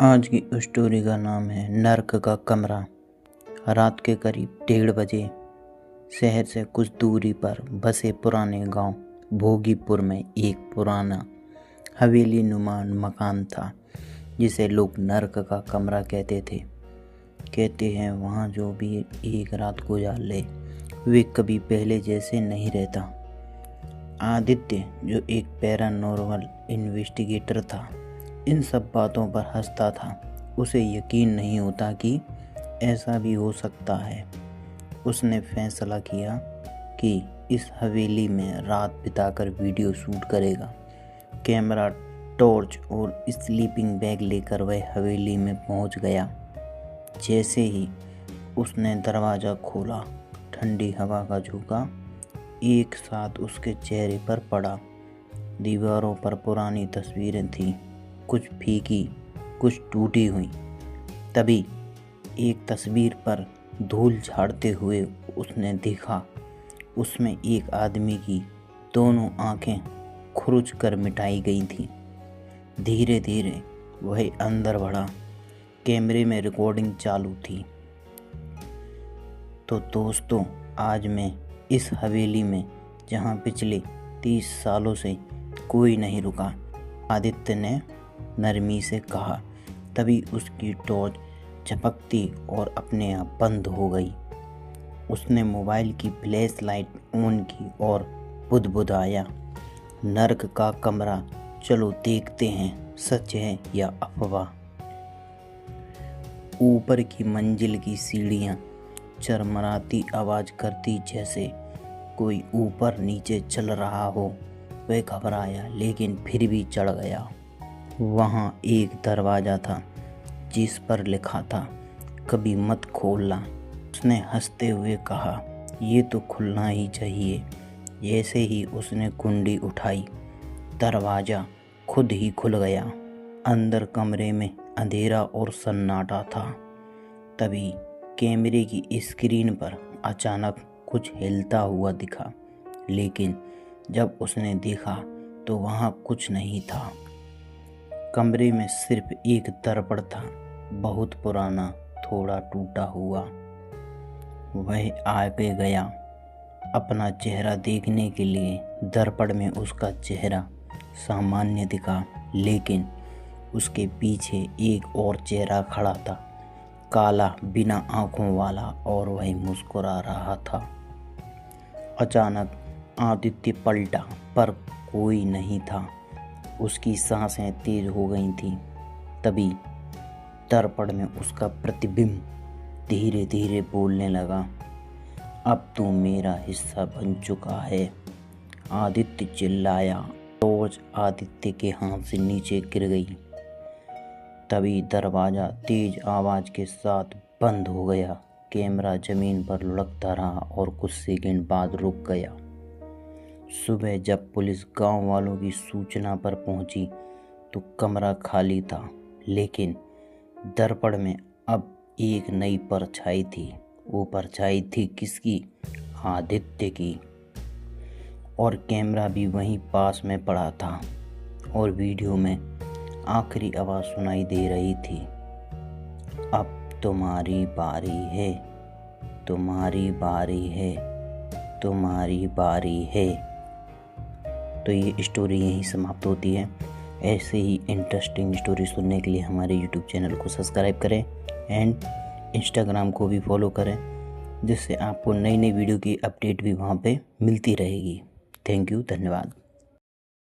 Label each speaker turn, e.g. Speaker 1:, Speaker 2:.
Speaker 1: आज की स्टोरी का नाम है नर्क का कमरा। रात के करीब 1:30 बजे शहर से कुछ दूरी पर बसे पुराने गांव भोगीपुर में एक पुराना हवेली नुमा मकान था जिसे लोग नर्क का कमरा कहते थे। कहते हैं वहाँ जो भी एक रात गुजार ले वे कभी पहले जैसे नहीं रहता। आदित्य जो एक पैरानॉर्मल इन्वेस्टिगेटर था इन सब बातों पर हंसता था। उसे यकीन नहीं होता कि ऐसा भी हो सकता है। उसने फैसला किया कि इस हवेली में रात बिताकर वीडियो शूट करेगा। कैमरा, टॉर्च और स्लीपिंग बैग लेकर वह हवेली में पहुंच गया। जैसे ही उसने दरवाज़ा खोला ठंडी हवा का झोंका एक साथ उसके चेहरे पर पड़ा। दीवारों पर पुरानी तस्वीरें थीं, कुछ फीकी, कुछ टूटी हुई। तभी एक तस्वीर पर धूल झाड़ते हुए उसने देखा उसमें एक आदमी की दोनों आंखें खुरुच कर मिटाई गई थीं। धीरे धीरे वह अंदर बढ़ा। कैमरे में रिकॉर्डिंग चालू थी। तो दोस्तों, आज मैं इस हवेली में जहां पिछले 30 सालों से कोई नहीं रुका, आदित्य ने नरमी से कहा। तभी उसकी टॉर्च झपकती और अपने आप बंद हो गई। उसने मोबाइल की फ्लैश लाइट ऑन की और बुदबुदाया, नर्क का कमरा, चलो देखते हैं सच है या अफवाह। ऊपर की मंजिल की सीढ़ियाँ चरमराती आवाज़ करती जैसे कोई ऊपर नीचे चल रहा हो। वह घबराया लेकिन फिर भी चढ़ गया। वहाँ एक दरवाज़ा था जिस पर लिखा था, कभी मत खोलना। उसने हंसते हुए कहा, ये तो खुलना ही चाहिए। जैसे ही उसने कुंडी उठाई दरवाज़ा खुद ही खुल गया। अंदर कमरे में अंधेरा और सन्नाटा था। तभी कैमरे की स्क्रीन पर अचानक कुछ हिलता हुआ दिखा, लेकिन जब उसने देखा तो वहाँ कुछ नहीं था। कमरे में सिर्फ एक दर्पण था, बहुत पुराना, थोड़ा टूटा हुआ। वह आगे गया अपना चेहरा देखने के लिए। दर्पण में उसका चेहरा सामान्य दिखा, लेकिन उसके पीछे एक और चेहरा खड़ा था, काला, बिना आंखों वाला, और वह मुस्कुरा रहा था। अचानक आदित्य पलटा पर कोई नहीं था। उसकी सांसें तेज हो गई थीं। तभी दर्पण में उसका प्रतिबिंब धीरे धीरे बोलने लगा, अब तू मेरा हिस्सा बन चुका है। आदित्य चिल्लाया। टॉर्च आदित्य के हाथ से नीचे गिर गई। तभी दरवाज़ा तेज आवाज़ के साथ बंद हो गया। कैमरा ज़मीन पर लुढ़कता रहा और कुछ सेकंड बाद रुक गया। सुबह जब पुलिस गांव वालों की सूचना पर पहुंची तो कमरा खाली था, लेकिन दर्पण में अब एक नई परछाई थी। वो परछाई थी किसकी? आदित्य की। और कैमरा भी वहीं पास में पड़ा था और वीडियो में आखिरी आवाज़ सुनाई दे रही थी, अब तुम्हारी बारी है, तुम्हारी बारी है, तुम्हारी बारी है। तो ये स्टोरी यहीं समाप्त होती है। ऐसे ही इंटरेस्टिंग स्टोरी सुनने के लिए हमारे यूट्यूब चैनल को सब्सक्राइब करें एंड इंस्टाग्राम को भी फॉलो करें, जिससे आपको नई नई वीडियो की अपडेट भी वहाँ पे मिलती रहेगी। थैंक यू, धन्यवाद।